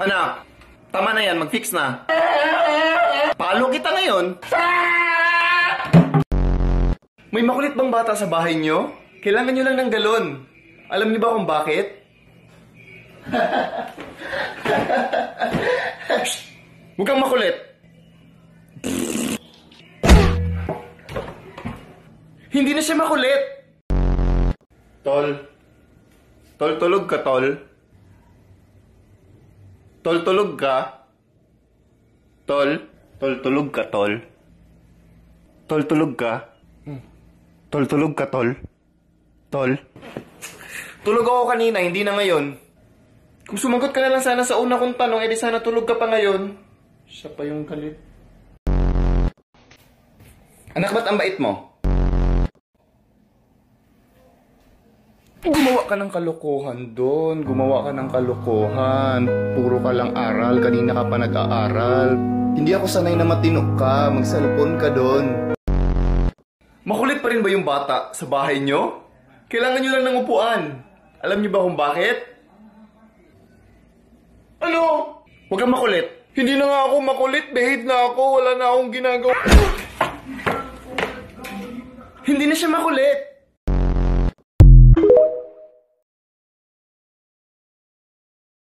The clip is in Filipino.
Anak, tama na yan, mag-fix na. Palo kita ngayon. May makulit bang bata sa bahay nyo? Kailangan nyo lang ng galon. Alam niyo ba kung bakit? Huwag kang makulit. Hindi na siya makulit. Tol. Tol, tulog ka, tol. Tol, tulog ka. Tol. Tol, tulog ka, tol. Tol, tulog ka. Tol, tulog ka, tol. Tol. Tulog ako kanina, hindi na ngayon. Kung sumagot ka na lang sana sa una kong tanong, edi sana tulog ka pa ngayon. Siya pa yung galit. Anak, ba't ang bait mo? Gumawa ka ng kalokohan doon. Gumawa ka ng kalokohan. Puro ka lang aral. Kanina ka pa nag-aaral. Hindi ako sanay na matinok ka. Mag-cellphone ka doon. Makulit pa rin ba yung bata sa bahay nyo? Kailangan nyo lang ng upuan. Alam nyo ba kung bakit? Ano? Huwag kang makulit. Hindi na nga ako makulit. Behave na ako. Wala na akong ginagawa. Hindi na siya makulit.